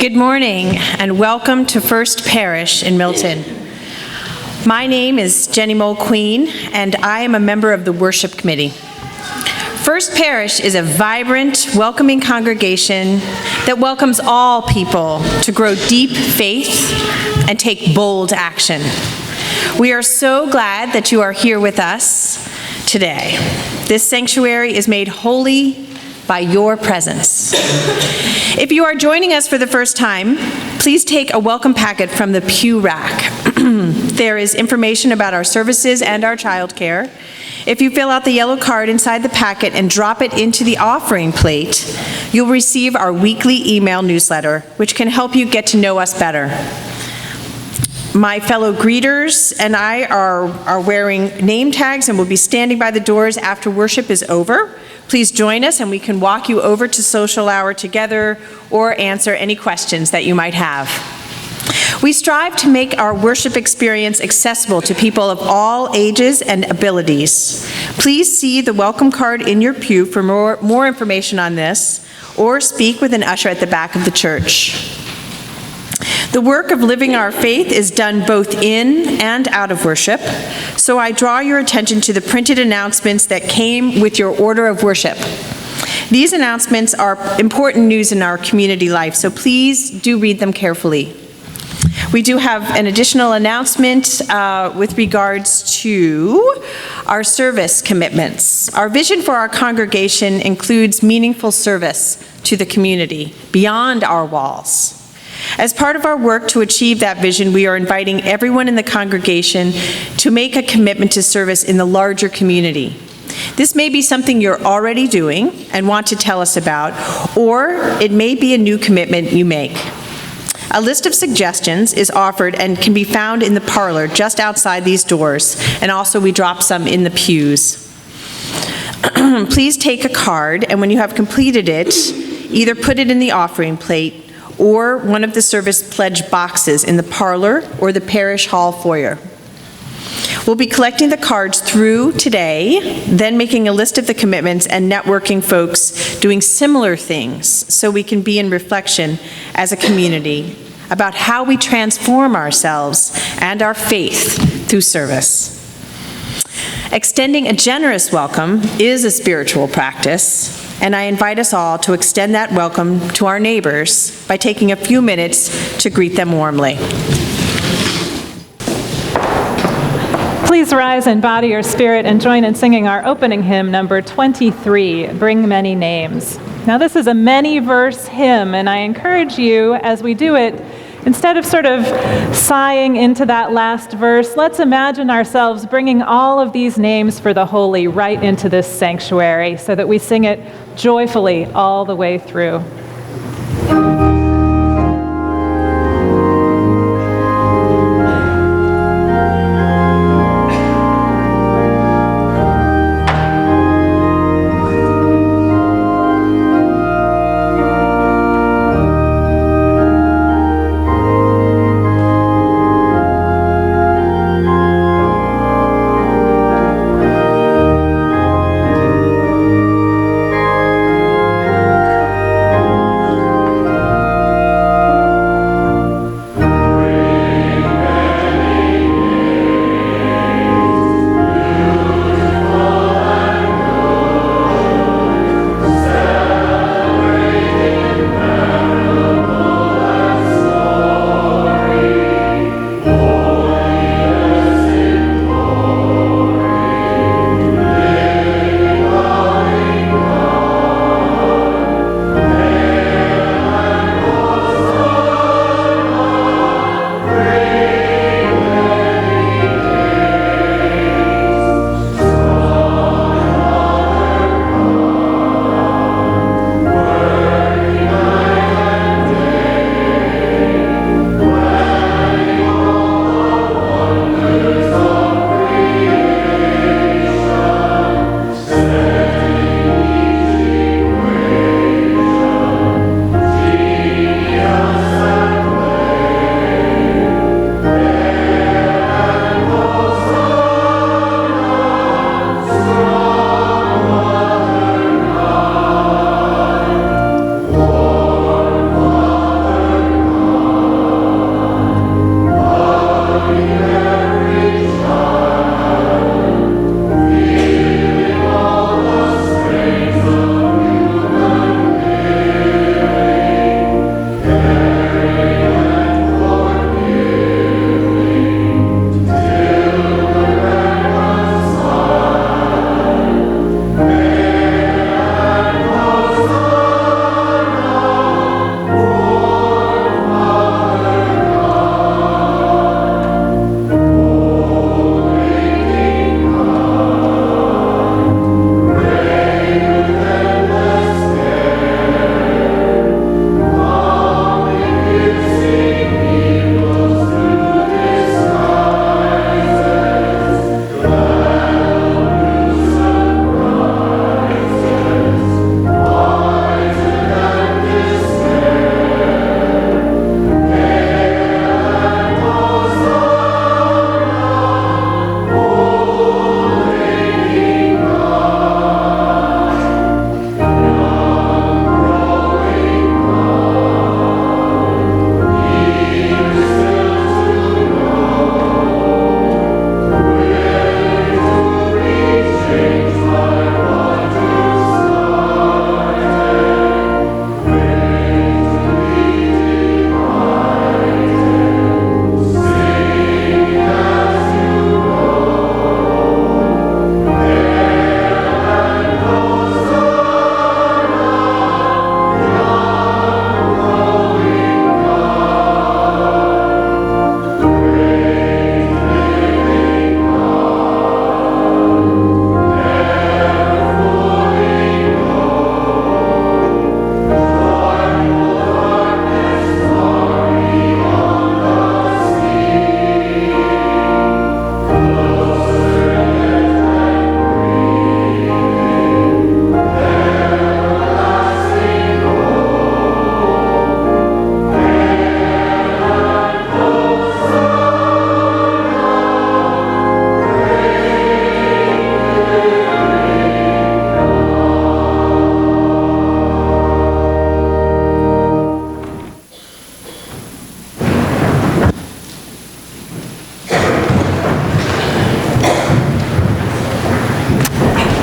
Good morning and welcome to First Parish in Milton. My name is Jenny Mulqueen and I am a member of the Worship Committee. First Parish is a vibrant, welcoming congregation that welcomes all people to grow deep faith and take bold action. We are so glad that you are here with us today. This sanctuary is made holy by your presence. If you are joining us for the first time, please take a welcome packet from the pew rack. There is information about our services and our childcare. If you fill out the yellow card inside the packet and drop it into the offering plate, you'll receive our weekly email newsletter, which can help you get to know us better. My fellow greeters and I are wearing name tags and will be standing by the doors after worship is over. Please join us and we can walk you over to social hour together or answer any questions that you might have. We strive to make our worship experience accessible to people of all ages and abilities. Please see the welcome card in your pew for more information on this, or speak with an usher at the back of the church. The work of living our faith is done both in and out of worship, so I draw your attention to the printed announcements that came with your order of worship. These announcements are important news in our community life, so please do read them carefully. We do have an additional announcement with regards to our service commitments. Our vision for our congregation includes meaningful service to the community beyond our walls. As part of our work to achieve that vision, we are inviting everyone in the congregation to make a commitment to service in the larger community. This may be something you're already doing and want to tell us about, or it may be a new commitment you make. A list of suggestions is offered and can be found in the parlor just outside these doors, and also we drop some in the pews. Please take a card, and when you have completed it, either put it in the offering plate or one of the service pledge boxes in the parlor or the parish hall foyer. We'll be collecting the cards through today, then making a list of the commitments and networking folks doing similar things so we can be in reflection as a community about how we transform ourselves and our faith through service. Extending a generous welcome is a spiritual practice, and I invite us all to extend that welcome to our neighbors by taking a few minutes to greet them warmly. Please rise and body your spirit and join in singing our opening hymn, number 23, Bring Many Names. Now this is a many-verse hymn, and I encourage you, as we do it, instead of sort of sighing into that last verse, let's imagine ourselves bringing all of these names for the holy right into this sanctuary so that we sing it joyfully all the way through.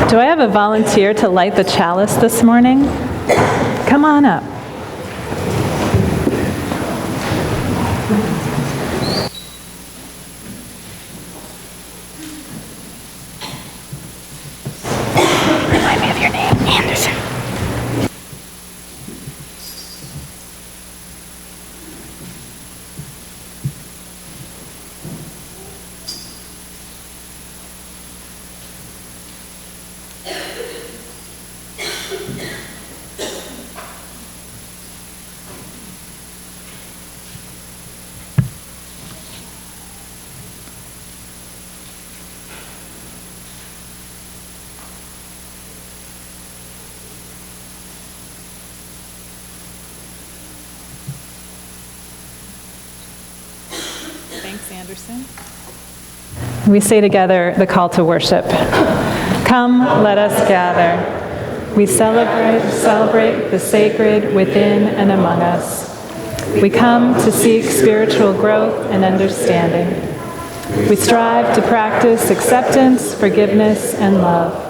Do I have a volunteer to light the chalice this morning? Come on up. Remind me of your name. Anderson. Thanks, Anderson. We say together the call to worship. Come, let us gather. We celebrate the sacred within and among us. We come to seek spiritual growth and understanding. We strive to practice acceptance, forgiveness, and love.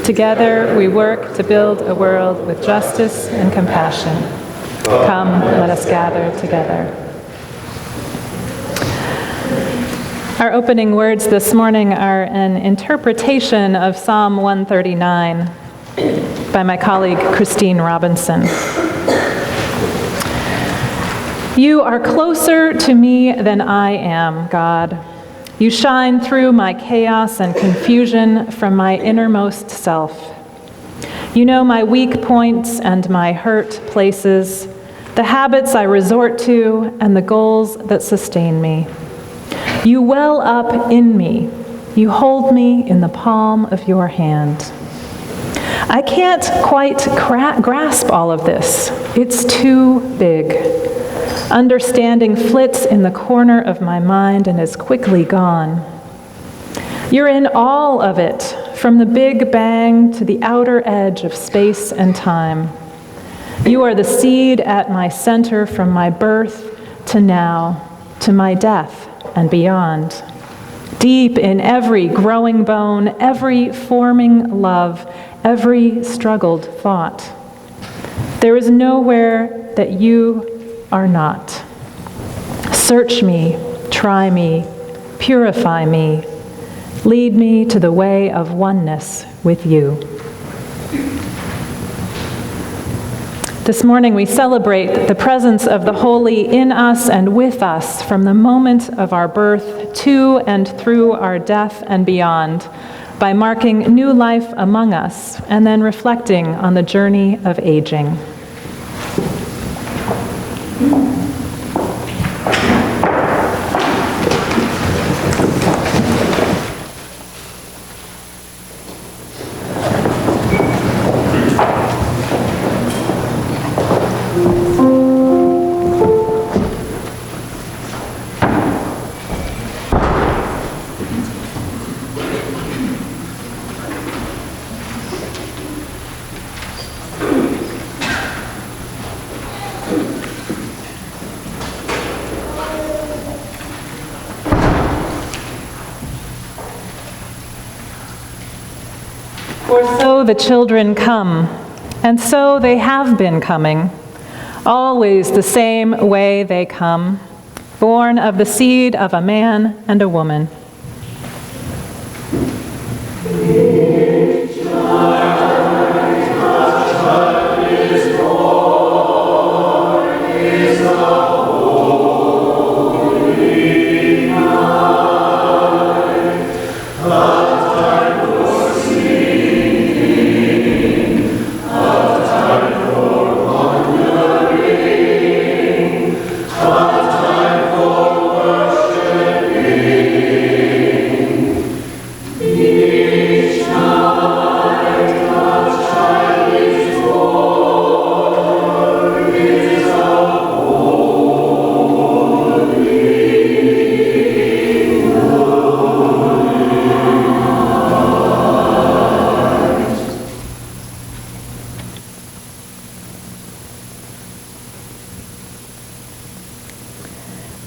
Together, we work to build a world with justice and compassion. Come, let us gather together. Our opening words this morning are an interpretation of Psalm 139 by my colleague Christine Robinson. You are closer to me than I am, God. You shine through my chaos and confusion from my innermost self. You know my weak points and my hurt places, the habits I resort to and the goals that sustain me. You well up in me. You hold me in the palm of your hand. I can't quite grasp all of this. It's too big. Understanding flits in the corner of my mind and is quickly gone. You're in all of it, from the Big Bang to the outer edge of space and time. You are the seed at my center from my birth to now, to my death and beyond. Deep in every growing bone, every forming love, every struggled thought. There is nowhere that you are not. Search me, try me, purify me, lead me to the way of oneness with you. This morning we celebrate the presence of the Holy in us and with us from the moment of our birth to and through our death and beyond, by marking new life among us and then reflecting on the journey of aging. For so the children come, and so they have been coming, always the same way they come, born of the seed of a man and a woman.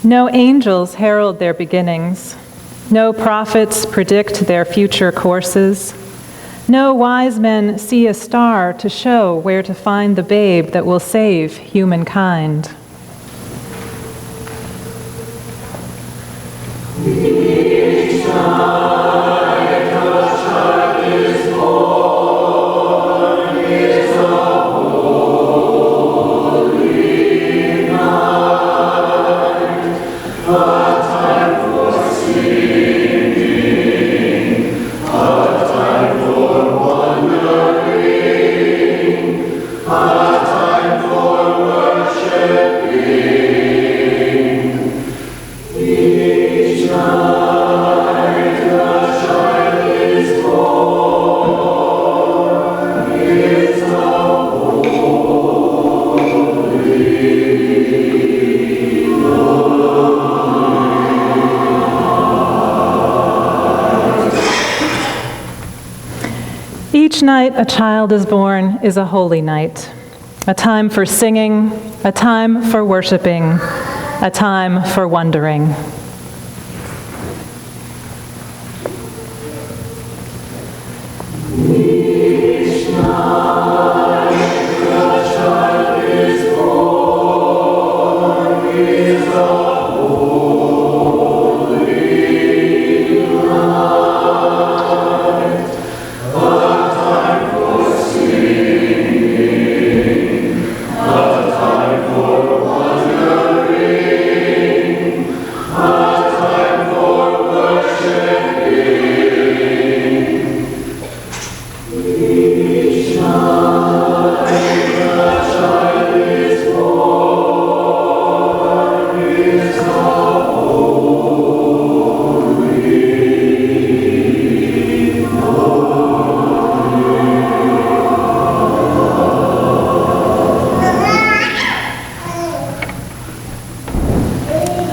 No angels herald their beginnings. No prophets predict their future courses. No wise men see a star to show where to find the babe that will save humankind. Each night a child is born is a holy night, a time for singing, a time for worshiping, a time for wondering.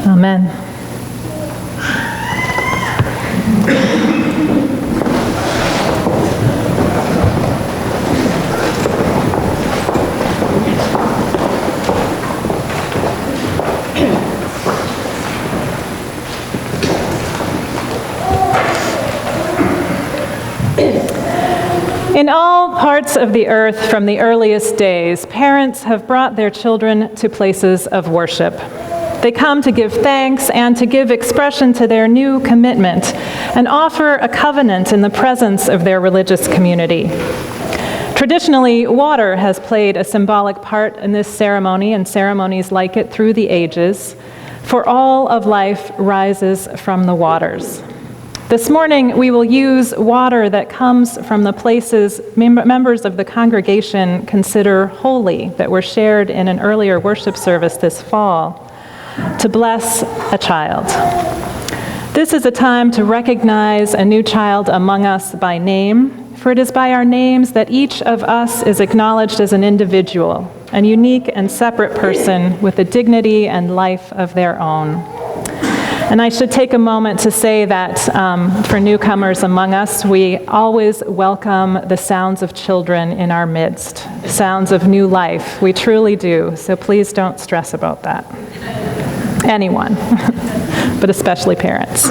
Amen. In all parts of the earth from the earliest days, parents have brought their children to places of worship. They come to give thanks and to give expression to their new commitment and offer a covenant in the presence of their religious community. Traditionally, water has played a symbolic part in this ceremony and ceremonies like it through the ages, for all of life rises from the waters. This morning, we will use water that comes from the places members of the congregation consider holy, that were shared in an earlier worship service this fall, to bless a child. This is a time to recognize a new child among us by name, for it is by our names that each of us is acknowledged as an individual, a unique and separate person with a dignity and life of their own. And I should take a moment to say that for newcomers among us, we always welcome the sounds of children in our midst, sounds of new life. We truly do, so please don't stress about that. Anyone, but especially parents.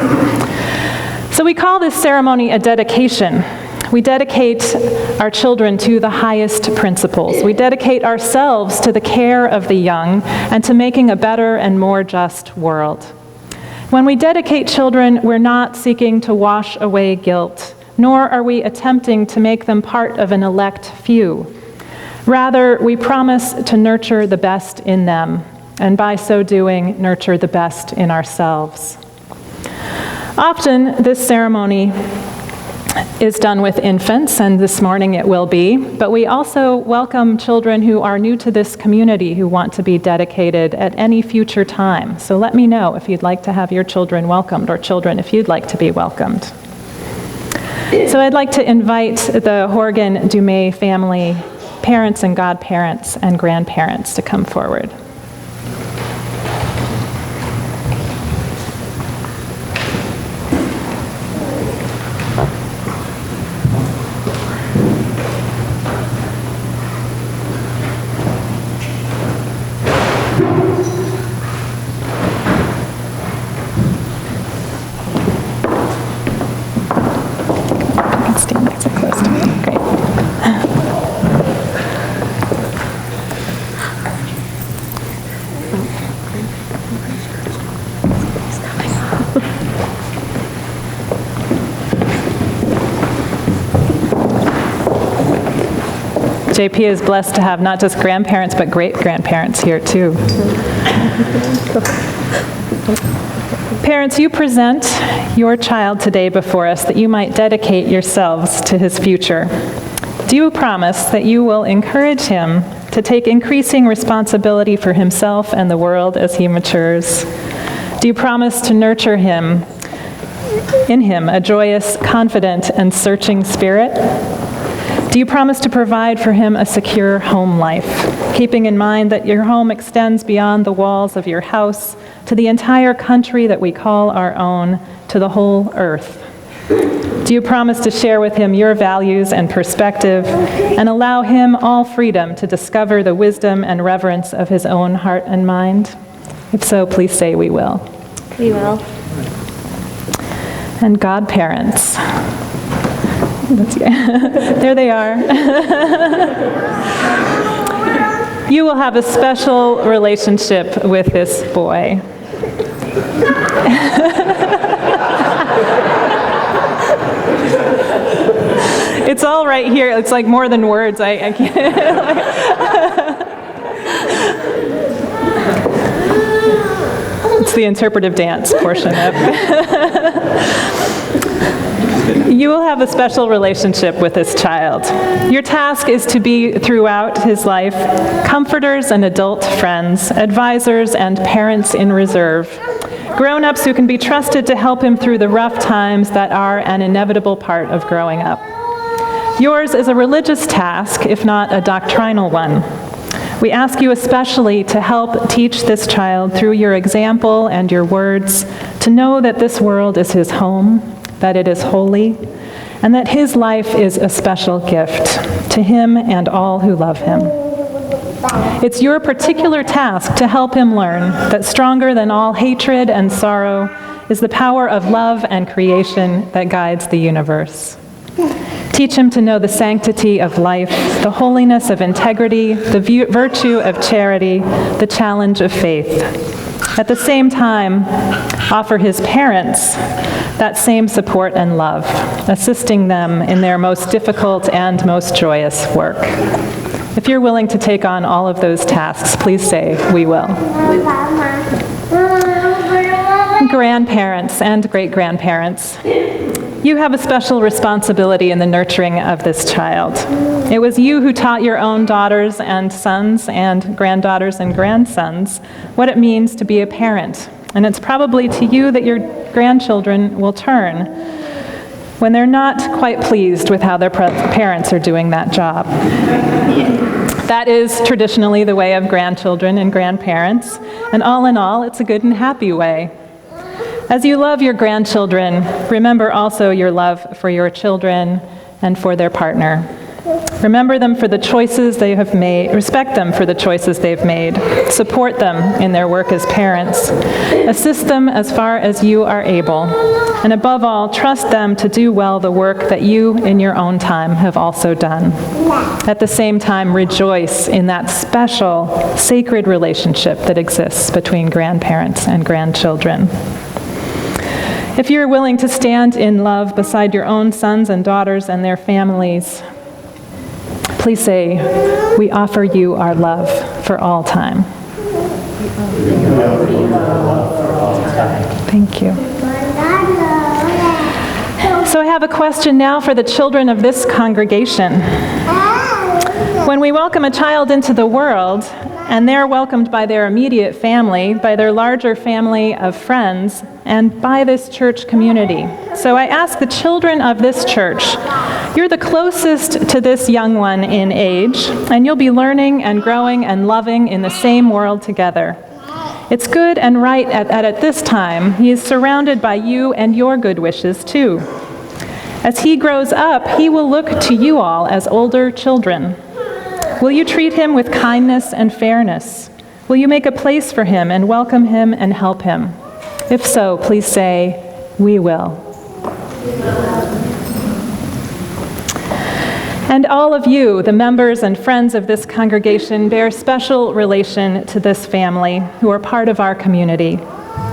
So we call this ceremony a dedication. We dedicate our children to the highest principles. We dedicate ourselves to the care of the young and to making a better and more just world. When we dedicate children, we're not seeking to wash away guilt, nor are we attempting to make them part of an elect few. Rather, we promise to nurture the best in them, and by so doing, nurture the best in ourselves. Often, this ceremony is done with infants, and this morning it will be, but we also welcome children who are new to this community who want to be dedicated at any future time. So let me know if you'd like to have your children welcomed, or children if you'd like to be welcomed. So I'd like to invite the Horgan-Dumais family, parents and godparents and grandparents to come forward. Stand nice and close to me. JP is blessed to have not just grandparents, but great-grandparents here, too. Parents, you present your child today before us that you might dedicate yourselves to his future. Do you promise that you will encourage him to take increasing responsibility for himself and the world as he matures? Do you promise to nurture in him a joyous, confident, and searching spirit? Do you promise to provide for him a secure home life, keeping in mind that your home extends beyond the walls of your house to the entire country that we call our own, to the whole earth? Do you promise to share with him your values and perspective and allow him all freedom to discover the wisdom and reverence of his own heart and mind? If so, please say we will. We will. And godparents. There they are. You will have a special relationship with this boy. It's all right here. It's like more than words. I can't. It's the interpretive dance portion of You will have a special relationship with this child. Your task is to be, throughout his life, comforters and adult friends, advisors and parents in reserve, grown-ups who can be trusted to help him through the rough times that are an inevitable part of growing up. Yours is a religious task, if not a doctrinal one. We ask you especially to help teach this child through your example and your words to know that this world is his home, that it is holy, and that his life is a special gift to him and all who love him. It's your particular task to help him learn that stronger than all hatred and sorrow is the power of love and creation that guides the universe. Teach him to know the sanctity of life, the holiness of integrity, the virtue of charity, the challenge of faith. At the same time, offer his parents that same support and love, assisting them in their most difficult and most joyous work. If you're willing to take on all of those tasks, please say, we will. Grandparents and great-grandparents, you have a special responsibility in the nurturing of this child. It was you who taught your own daughters and sons and granddaughters and grandsons what it means to be a parent. And it's probably to you that your grandchildren will turn when they're not quite pleased with how their parents are doing that job. That is traditionally the way of grandchildren and grandparents, and all in all, it's a good and happy way. As you love your grandchildren, remember also your love for your children and for their partner. Remember them for the choices they have made, respect them for the choices they've made, support them in their work as parents, assist them as far as you are able, and above all, trust them to do well the work that you in your own time have also done. At the same time, rejoice in that special, sacred relationship that exists between grandparents and grandchildren. If you're willing to stand in love beside your own sons and daughters and their families, please say, we offer you our love for all time. Thank you. So I have a question now for the children of this congregation. When we welcome a child into the world, and they're welcomed by their immediate family, by their larger family of friends, and by this church community. So I ask the children of this church, you're the closest to this young one in age, and you'll be learning and growing and loving in the same world together. It's good and right at this time, he is surrounded by you and your good wishes too. As he grows up, he will look to you all as older children. Will you treat him with kindness and fairness? Will you make a place for him and welcome him and help him? If so, please say, we will. And all of you, the members and friends of this congregation, bear special relation to this family who are part of our community.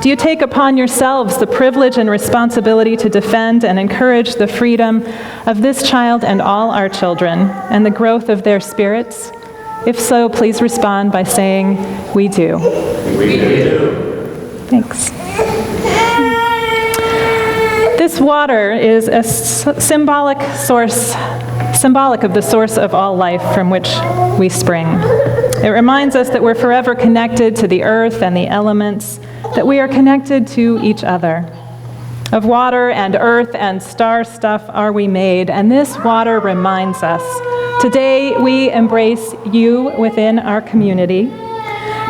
Do you take upon yourselves the privilege and responsibility to defend and encourage the freedom of this child and all our children and the growth of their spirits? If so, please respond by saying, "We do." We do. Thanks. This water is a symbolic of the source of all life from which we spring. It reminds us that we're forever connected to the earth and the elements, that we are connected to each other. Of water and earth and star stuff are we made, and this water reminds us. Today we embrace you within our community,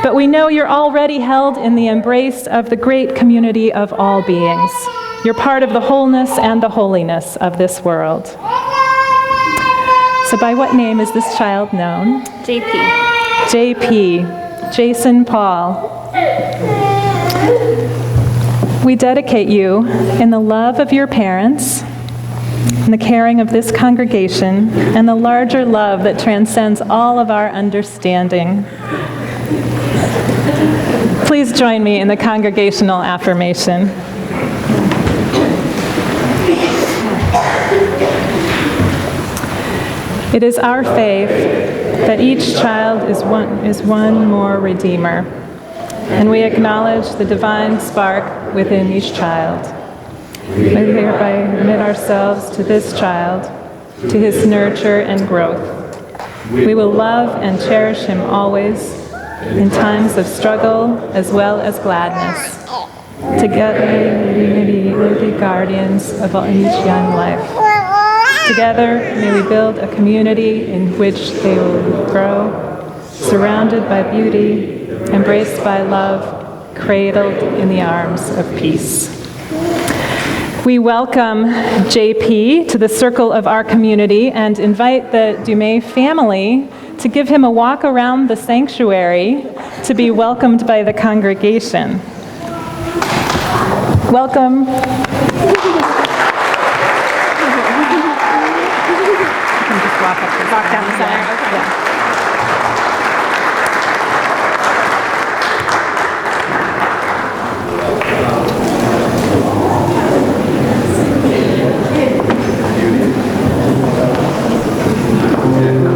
but we know you're already held in the embrace of the great community of all beings. You're part of the wholeness and the holiness of this world. So by what name is this child known? JP. JP, Jason Paul. We dedicate you in the love of your parents, in the caring of this congregation, and the larger love that transcends all of our understanding. Please join me in the congregational affirmation. It is our faith that each child is one more Redeemer, and we acknowledge the divine spark within each child. We hereby commit ourselves to this child, to his nurture and growth. We will love and cherish him always, in times of struggle as well as gladness. Together, we will be guardians of each young life. Together, may we build a community in which they will grow, surrounded by beauty, embraced by love, cradled in the arms of peace. We welcome JP to the circle of our community and invite the Dumais family to give him a walk around the sanctuary to be welcomed by the congregation. Welcome. Walk down the center. Okay. Yeah.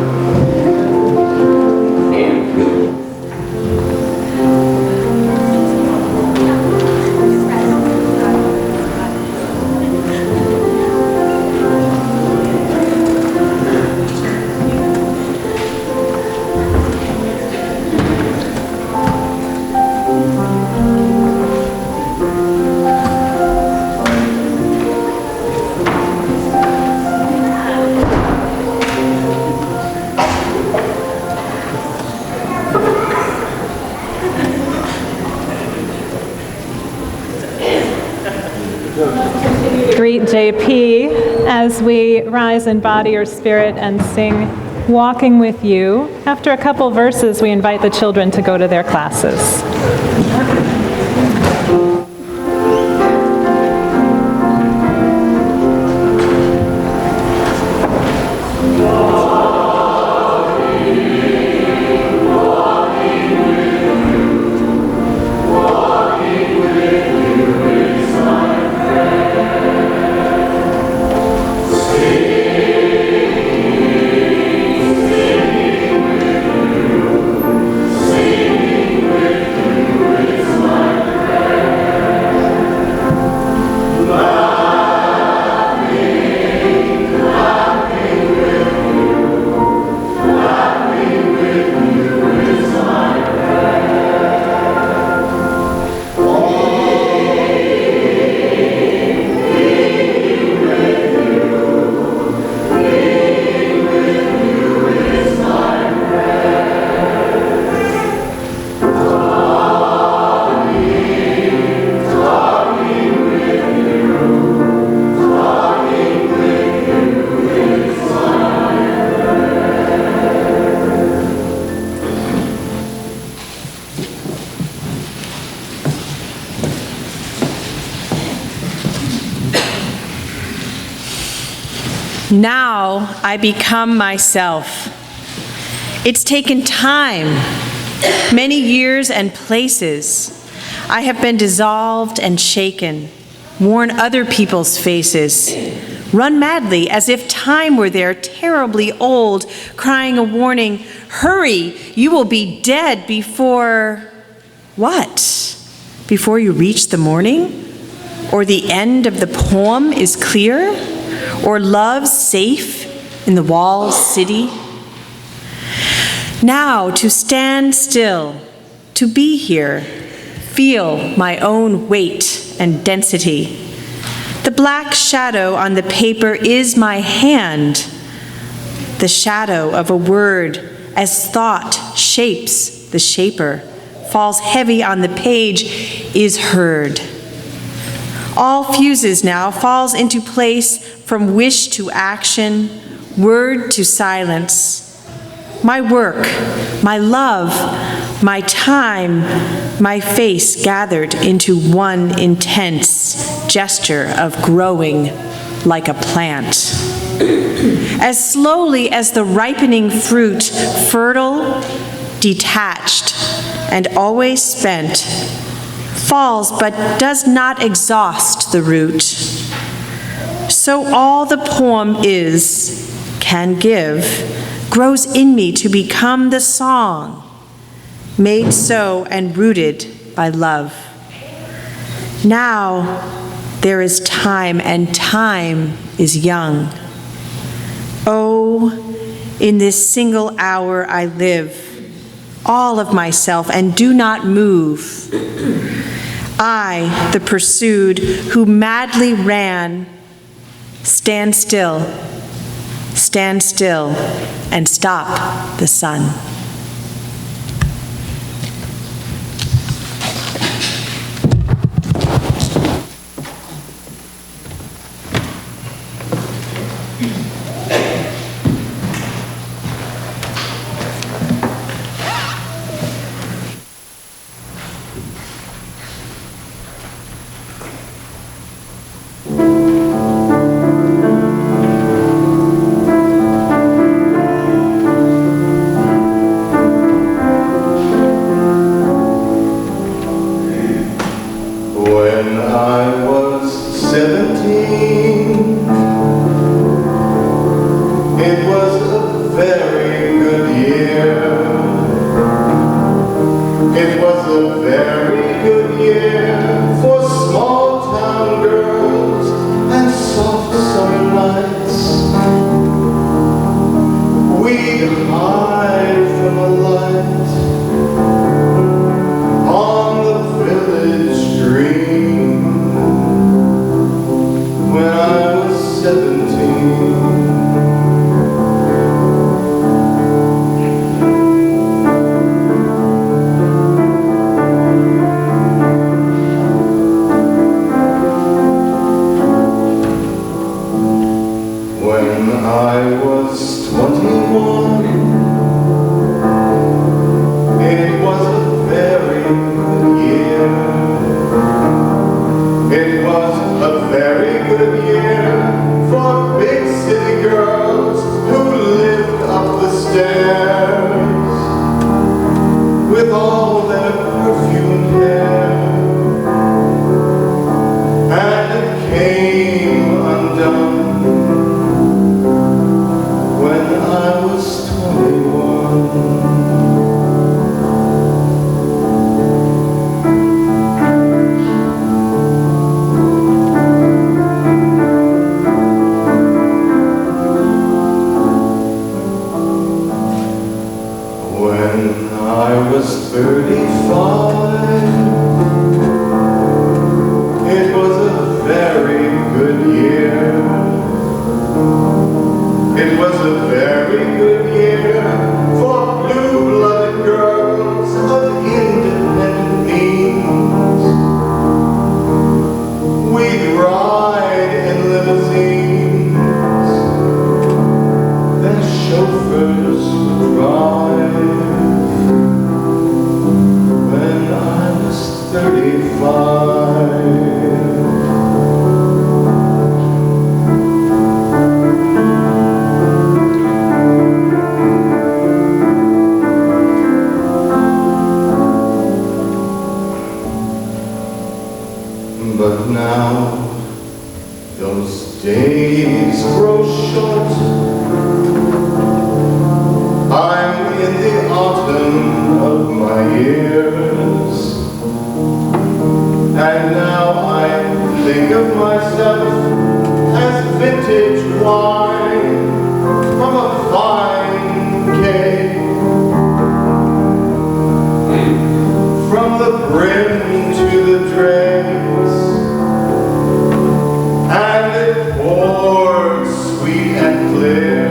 Greet JP as we rise in body or spirit and sing Walking with You. After a couple verses, we invite the children to go to their classes. Now I become myself. It's taken time, many years and places. I have been dissolved and shaken, worn other people's faces, run madly as if time were there, terribly old, crying a warning, hurry, you will be dead before, what? Before you reach the morning? Or the end of the poem is clear? Or love safe in the walled city? Now to stand still, to be here, feel my own weight and density. The black shadow on the paper is my hand, the shadow of a word as thought shapes the shaper, falls heavy on the page, is heard. All fuses now, falls into place from wish to action, word to silence. My work, my love, my time, my face gathered into one intense gesture of growing like a plant. As slowly as the ripening fruit, fertile, detached, and always spent, falls but does not exhaust the root. So all the poem is, can give, grows in me to become the song, made so and rooted by love. Now there is time, and time is young. Oh, in this single hour I live, all of myself, and do not move. I, the pursued, who madly ran, stand still, and stop the sun. vintage wine from a fine cave. From the brim to the dregs, and it poured sweet and clear.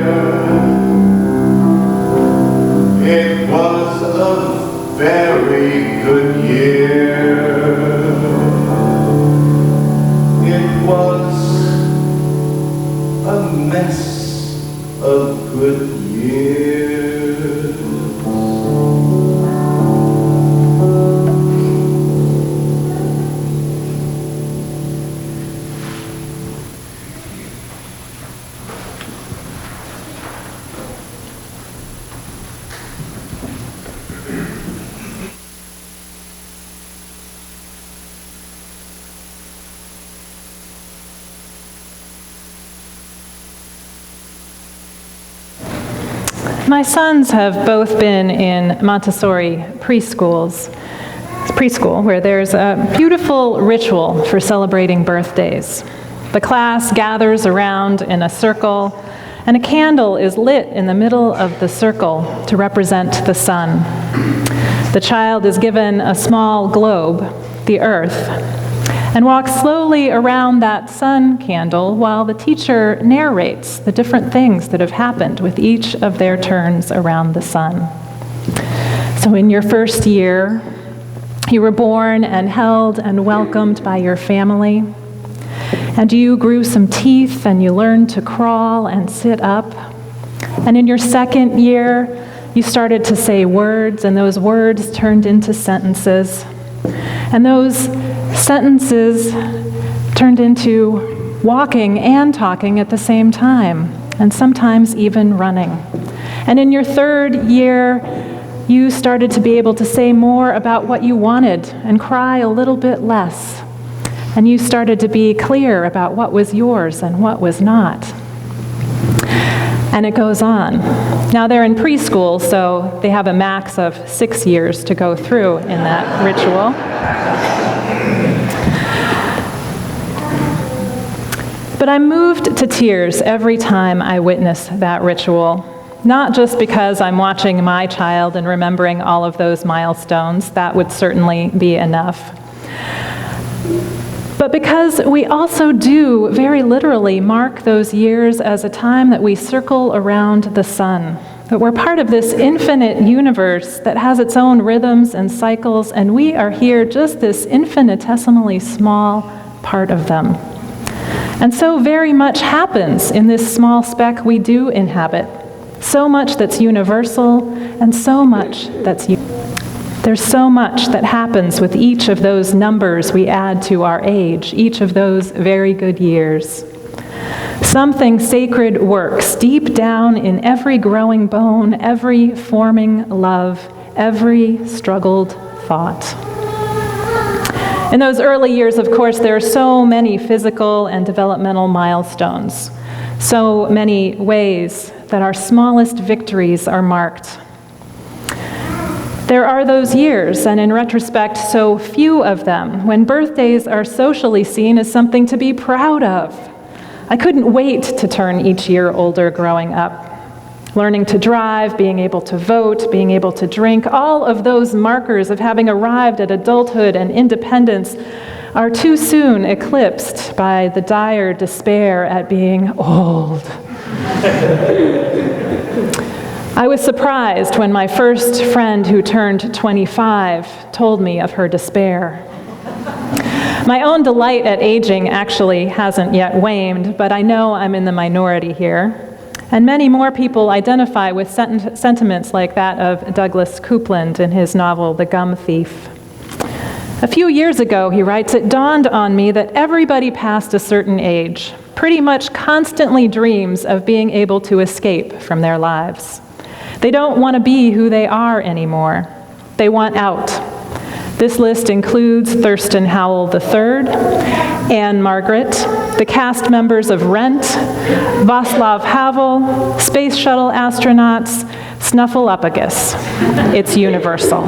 It was a very good year. It was a mess of good years. My sons have both been in Montessori preschool, where there's a beautiful ritual for celebrating birthdays. The class gathers around in a circle, and a candle is lit in the middle of the circle to represent the sun. The child is given a small globe, the earth, and walks slowly around that sun candle while the teacher narrates the different things that have happened with each of their turns around the sun. So in your first year, you were born and held and welcomed by your family, and you grew some teeth and you learned to crawl and sit up. And in your second year, you started to say words, and those words turned into sentences. And those sentences turned into walking and talking at the same time, and sometimes even running. And in your third year, you started to be able to say more about what you wanted and cry a little bit less. And you started to be clear about what was yours and what was not. And it goes on. Now they're in preschool, so they have a max of 6 years to go through in that ritual. But I'm moved to tears every time I witness that ritual, not just because I'm watching my child and remembering all of those milestones, that would certainly be enough, but because we also do very literally mark those years as a time that we circle around the sun, that we're part of this infinite universe that has its own rhythms and cycles, and we are here just this infinitesimally small part of them. And so very much happens in this small speck we do inhabit. So much that's universal, and so much that's there's so much that happens with each of those numbers we add to our age, each of those very good years. Something sacred works deep down in every growing bone, every forming love, every struggled thought. In those early years, of course, there are so many physical and developmental milestones, so many ways that our smallest victories are marked. There are those years, and in retrospect, so few of them, when birthdays are socially seen as something to be proud of. I couldn't wait to turn each year older growing up. Learning to drive, being able to vote, being able to drink, all of those markers of having arrived at adulthood and independence are too soon eclipsed by the dire despair at being old. I was surprised when my first friend who turned 25 told me of her despair. My own delight at aging actually hasn't yet waned, but I know I'm in the minority here. And many more people identify with sentiments like that of Douglas Coupland in his novel, The Gum Thief. A few years ago, he writes, it dawned on me that everybody past a certain age pretty much constantly dreams of being able to escape from their lives. They don't want to be who they are anymore. They want out. This list includes Thurston Howell III, Anne Margaret, the cast members of Rent, Václav Havel, space shuttle astronauts, Snuffleupagus. It's universal.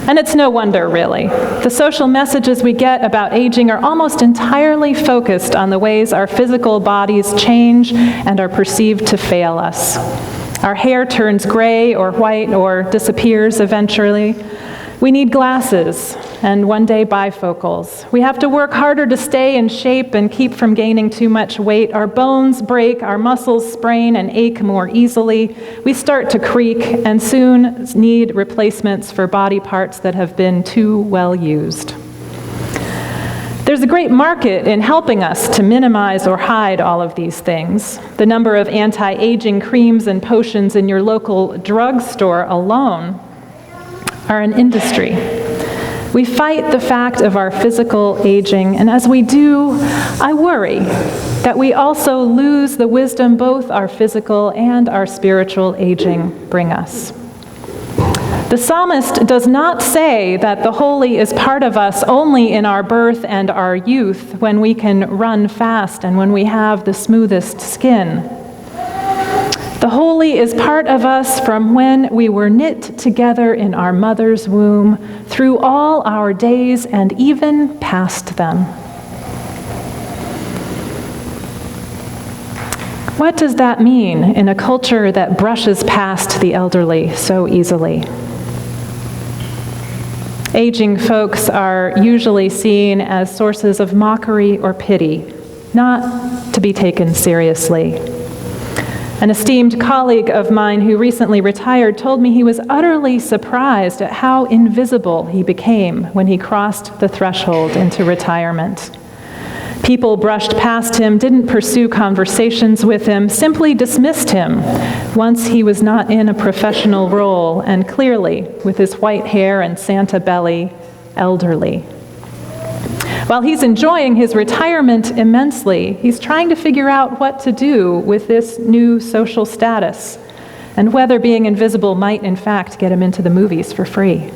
And it's no wonder, really. The social messages we get about aging are almost entirely focused on the ways our physical bodies change and are perceived to fail us. Our hair turns gray or white or disappears eventually. We need glasses and one day bifocals. We have to work harder to stay in shape and keep from gaining too much weight. Our bones break, our muscles sprain and ache more easily. We start to creak and soon need replacements for body parts that have been too well used. There's a great market in helping us to minimize or hide all of these things. The number of anti-aging creams and potions in your local drugstore alone are an industry. We fight the fact of our physical aging, and as we do, I worry that we also lose the wisdom both our physical and our spiritual aging bring us. The psalmist does not say that the holy is part of us only in our birth and our youth, when we can run fast and when we have the smoothest skin. The holy is part of us from when we were knit together in our mother's womb, through all our days and even past them. What does that mean in a culture that brushes past the elderly so easily? Aging folks are usually seen as sources of mockery or pity, not to be taken seriously. An esteemed colleague of mine who recently retired told me he was utterly surprised at how invisible he became when he crossed the threshold into retirement. People brushed past him, didn't pursue conversations with him, simply dismissed him once he was not in a professional role and clearly, with his white hair and Santa belly, elderly. While he's enjoying his retirement immensely, he's trying to figure out what to do with this new social status and whether being invisible might, in fact, get him into the movies for free.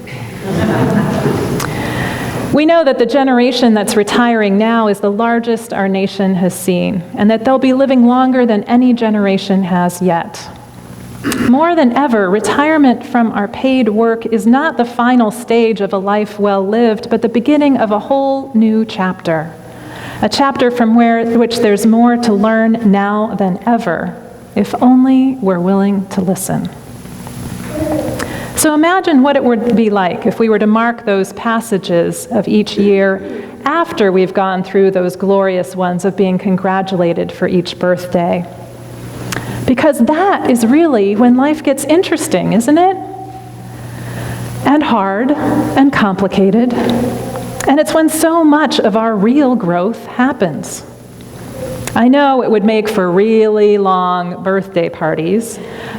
We know that the generation that's retiring now is the largest our nation has seen, and that they'll be living longer than any generation has yet. More than ever, retirement from our paid work is not the final stage of a life well lived, but the beginning of a whole new chapter. A chapter from which there's more to learn now than ever, if only we're willing to listen. So imagine what it would be like if we were to mark those passages of each year after we've gone through those glorious ones of being congratulated for each birthday. Because that is really when life gets interesting, isn't it? And hard and complicated. And it's when so much of our real growth happens. I know it would make for really long birthday parties,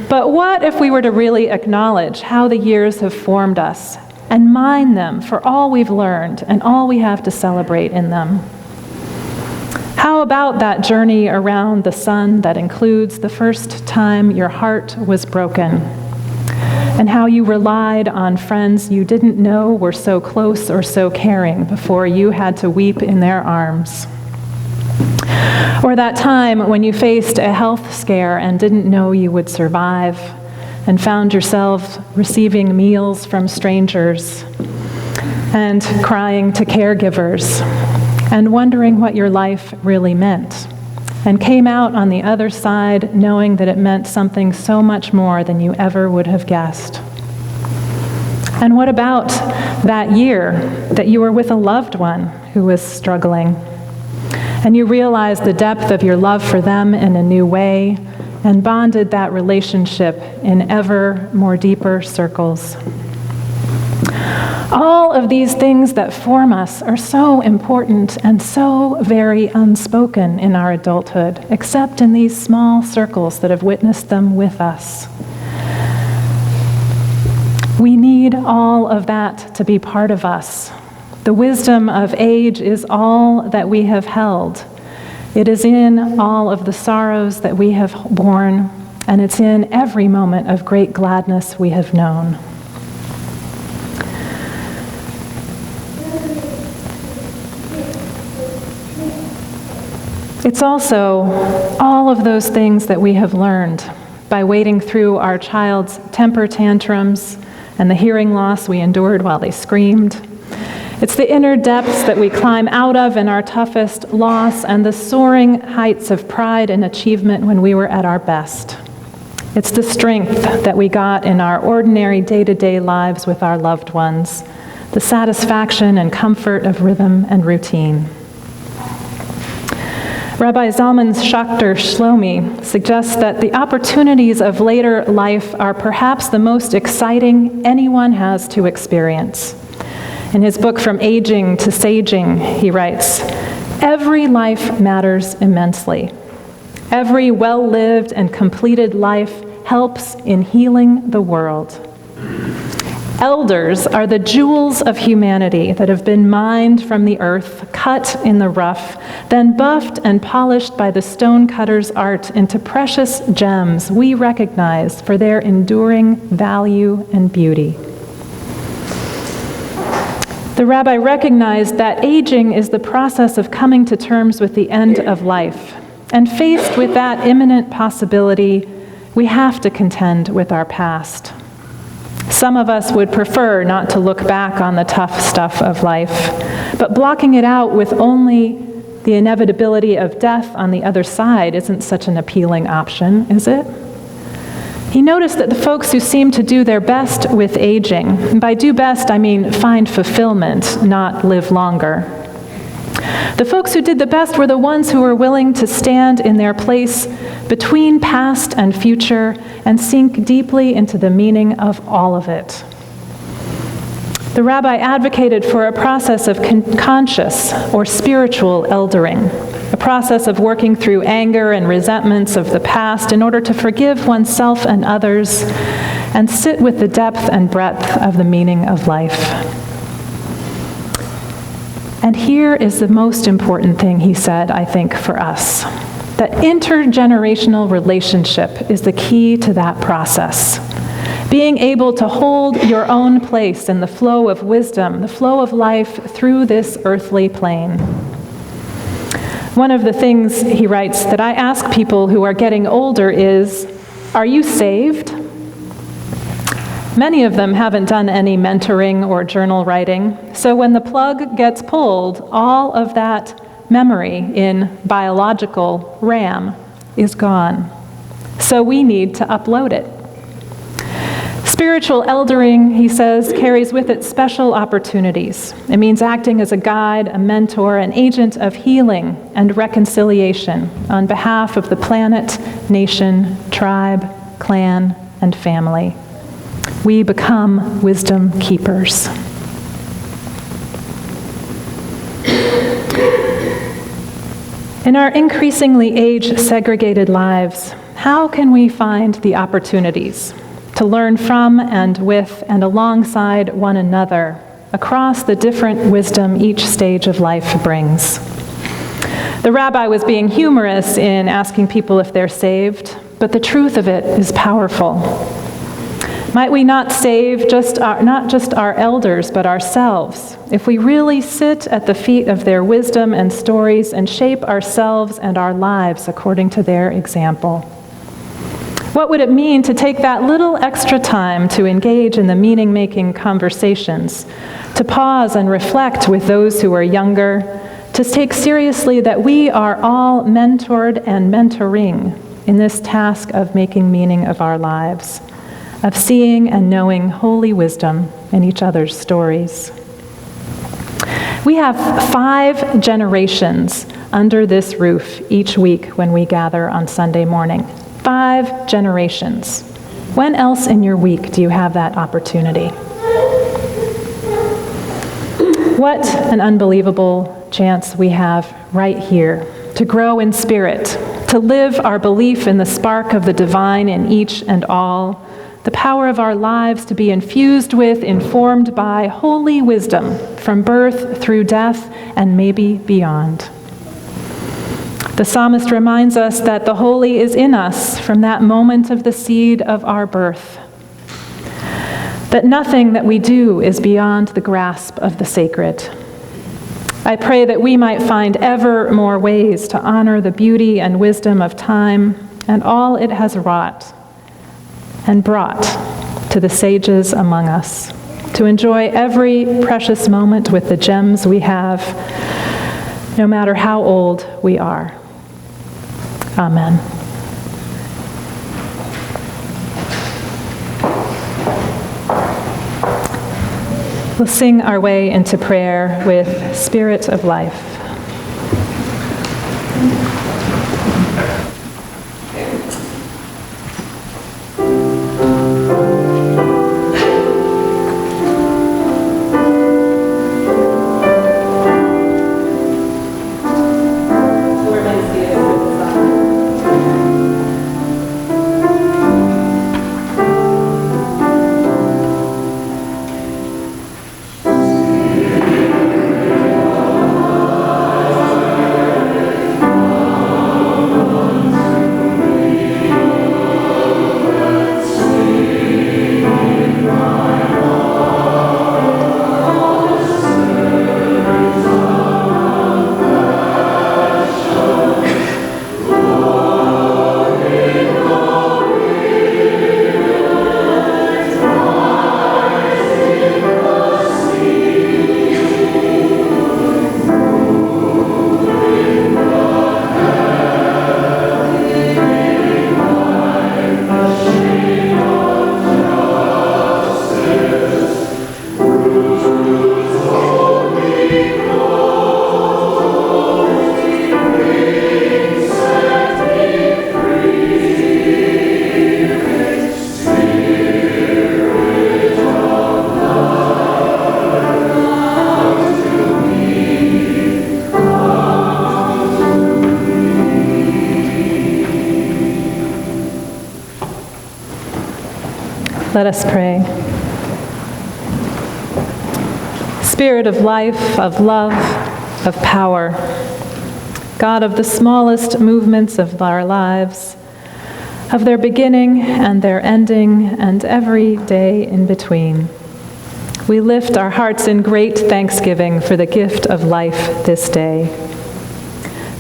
but what if we were to really acknowledge how the years have formed us and mine them for all we've learned and all we have to celebrate in them? How about that journey around the sun that includes the first time your heart was broken, and how you relied on friends you didn't know were so close or so caring before you had to weep in their arms? Or that time when you faced a health scare and didn't know you would survive, and found yourself receiving meals from strangers and crying to caregivers, and wondering what your life really meant, and came out on the other side knowing that it meant something so much more than you ever would have guessed. And what about that year that you were with a loved one who was struggling, and you realized the depth of your love for them in a new way, and bonded that relationship in ever more deeper circles? All of these things that form us are so important and so very unspoken in our adulthood, except in these small circles that have witnessed them with us. We need all of that to be part of us. The wisdom of age is all that we have held. It is in all of the sorrows that we have borne, and it's in every moment of great gladness we have known. It's also all of those things that we have learned by wading through our child's temper tantrums and the hearing loss we endured while they screamed. It's the inner depths that we climb out of in our toughest loss and the soaring heights of pride and achievement when we were at our best. It's the strength that we got in our ordinary day-to-day lives with our loved ones, the satisfaction and comfort of rhythm and routine. Rabbi Zalman Schachter Shlomi suggests that the opportunities of later life are perhaps the most exciting anyone has to experience. In his book, From Aging to Saging, he writes, "Every life matters immensely. Every well-lived and completed life helps in healing the world. Elders are the jewels of humanity that have been mined from the earth, cut in the rough, then buffed and polished by the stonecutter's art into precious gems we recognize for their enduring value and beauty." The rabbi recognized that aging is the process of coming to terms with the end of life, and faced with that imminent possibility, we have to contend with our past. Some of us would prefer not to look back on the tough stuff of life, but blocking it out with only the inevitability of death on the other side isn't such an appealing option, is it? He noticed that the folks who seemed to do their best with aging, and by do best I mean find fulfillment, not live longer. The folks who did the best were the ones who were willing to stand in their place between past and future and sink deeply into the meaning of all of it. The rabbi advocated for a process of conscious or spiritual eldering, a process of working through anger and resentments of the past in order to forgive oneself and others and sit with the depth and breadth of the meaning of life. And here is the most important thing he said, I think, for us, that intergenerational relationship is the key to that process. Being able to hold your own place in the flow of wisdom, the flow of life through this earthly plane. One of the things, he writes, that I ask people who are getting older is, are you saved? Many of them haven't done any mentoring or journal writing, so when the plug gets pulled, all of that memory in biological RAM is gone. So we need to upload it. Spiritual eldering, he says, carries with it special opportunities. It means acting as a guide, a mentor, an agent of healing and reconciliation on behalf of the planet, nation, tribe, clan, and family. We become wisdom keepers. In our increasingly age-segregated lives, how can we find the opportunities to learn from and with and alongside one another across the different wisdom each stage of life brings? The rabbi was being humorous in asking people if they're saved, but the truth of it is powerful. Might we not save not just our elders, but ourselves, if we really sit at the feet of their wisdom and stories and shape ourselves and our lives according to their example? What would it mean to take that little extra time to engage in the meaning-making conversations, to pause and reflect with those who are younger, to take seriously that we are all mentored and mentoring in this task of making meaning of our lives, of seeing and knowing holy wisdom in each other's stories? We have 5 generations under this roof each week when we gather on Sunday morning. 5 generations. When else in your week do you have that opportunity? What an unbelievable chance we have right here to grow in spirit, to live our belief in the spark of the divine in each and all, the power of our lives to be infused with, informed by holy wisdom from birth through death and maybe beyond. The psalmist reminds us that the holy is in us from that moment of the seed of our birth, that nothing that we do is beyond the grasp of the sacred. I pray that we might find ever more ways to honor the beauty and wisdom of time and all it has wrought and brought to the sages among us, to enjoy every precious moment with the gems we have, no matter how old we are. Amen. We'll sing our way into prayer with Spirit of Life. Let us pray. Spirit of life, of love, of power, God of the smallest movements of our lives, of their beginning and their ending and every day in between, we lift our hearts in great thanksgiving for the gift of life this day,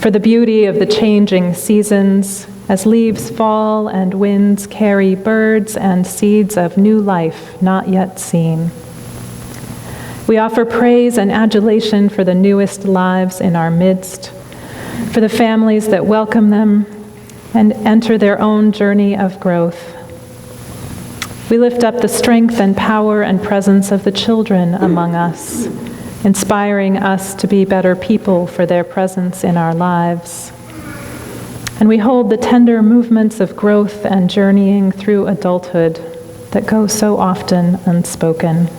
for the beauty of the changing seasons, as leaves fall and winds carry birds and seeds of new life not yet seen. We offer praise and adulation for the newest lives in our midst, for the families that welcome them and enter their own journey of growth. We lift up the strength and power and presence of the children among us, inspiring us to be better people for their presence in our lives. And we hold the tender movements of growth and journeying through adulthood that go so often unspoken.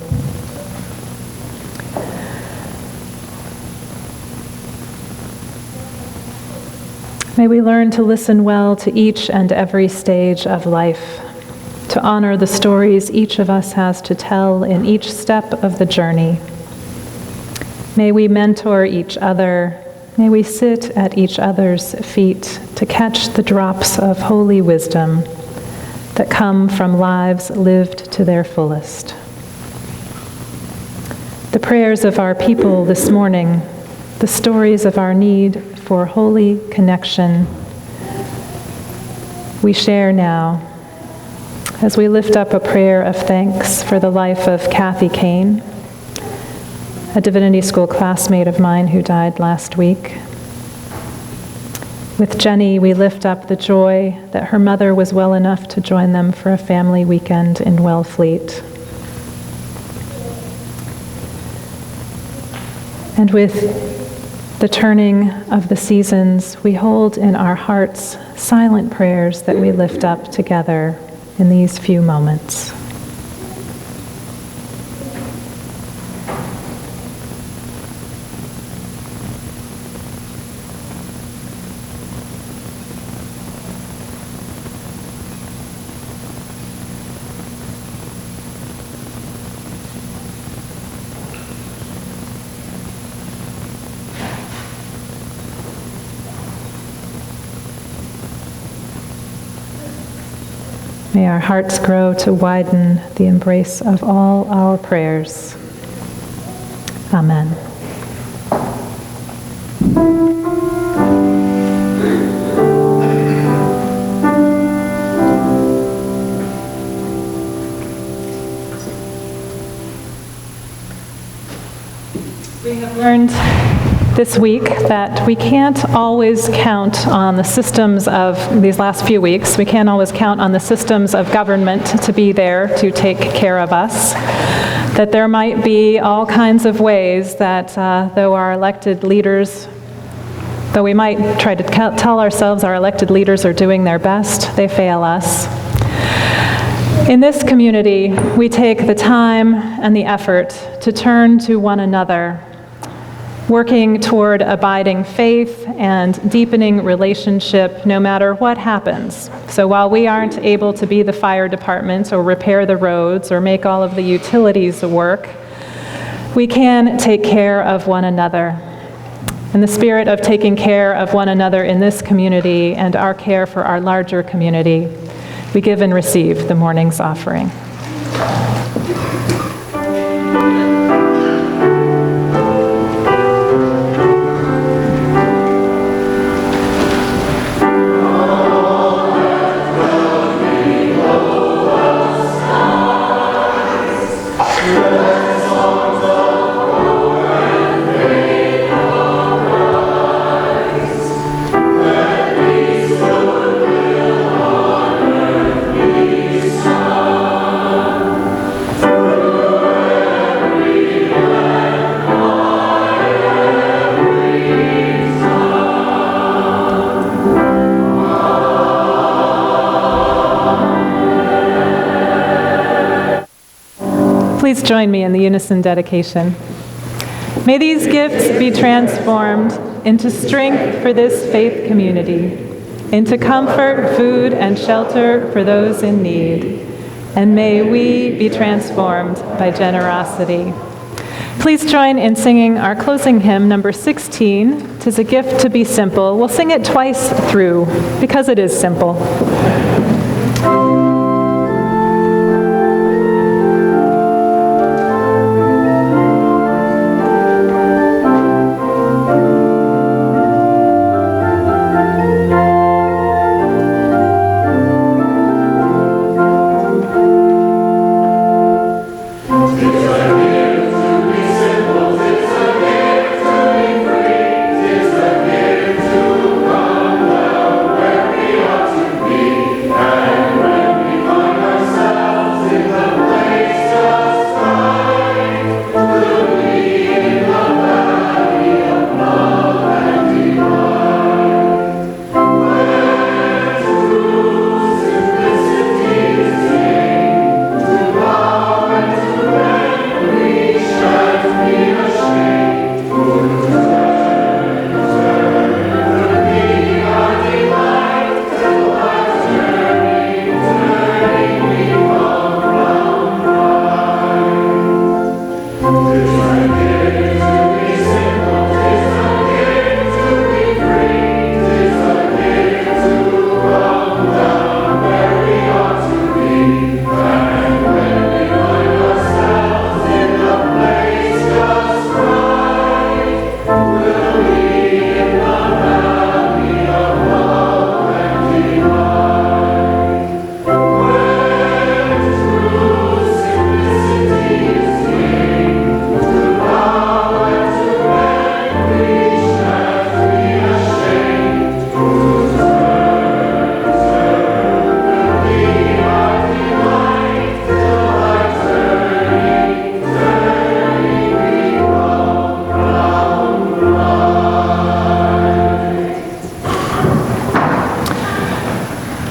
May we learn to listen well to each and every stage of life, to honor the stories each of us has to tell in each step of the journey. May we mentor each other. May we sit at each other's feet to catch the drops of holy wisdom that come from lives lived to their fullest. The prayers of our people this morning, the stories of our need for holy connection, we share now as we lift up a prayer of thanks for the life of Kathy Kane, a Divinity School classmate of mine who died last week. With Jenny, we lift up the joy that her mother was well enough to join them for a family weekend in Wellfleet. And with the turning of the seasons, we hold in our hearts silent prayers that we lift up together in these few moments. May our hearts grow to widen the embrace of all our prayers. Amen. We have learned this week that we can't always count on the systems of these last few weeks. We can't always count on the systems of government to be there to take care of us. That there might be all kinds of ways that though our elected leaders, though we might try to tell ourselves our elected leaders are doing their best, they fail us. In this community, we take the time and the effort to turn to one another, working toward abiding faith and deepening relationship no matter what happens. So while we aren't able to be the fire department or repair the roads or make all of the utilities work, we can take care of one another. In the spirit of taking care of one another in this community and our care for our larger community, we give and receive the morning's offering. Please join me in the unison dedication. May these gifts be transformed into strength for this faith community, into comfort, food, and shelter for those in need. And may we be transformed by generosity. Please join in singing our closing hymn, number 16, "'Tis a Gift to be Simple." We'll sing it twice through, because it is simple.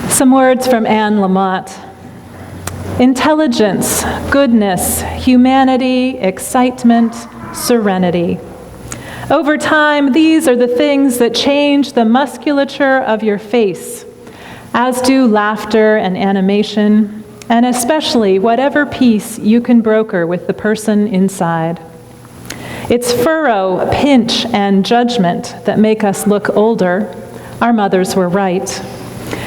Some words from Anne Lamott. Intelligence, goodness, humanity, excitement, serenity. Over time, these are the things that change the musculature of your face, as do laughter and animation, and especially whatever peace you can broker with the person inside. It's furrow, pinch, and judgment that make us look older. Our mothers were right.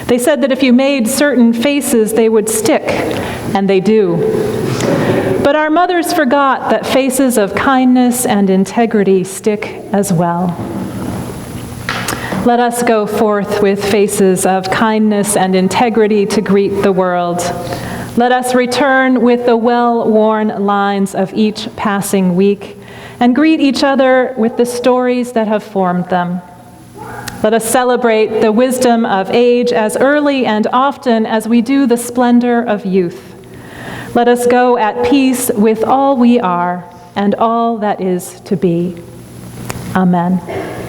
They said that if you made certain faces, they would stick, and they do. But our mothers forgot that faces of kindness and integrity stick as well. Let us go forth with faces of kindness and integrity to greet the world. Let us return with the well-worn lines of each passing week and greet each other with the stories that have formed them. Let us celebrate the wisdom of age as early and often as we do the splendor of youth. Let us go at peace with all we are and all that is to be. Amen.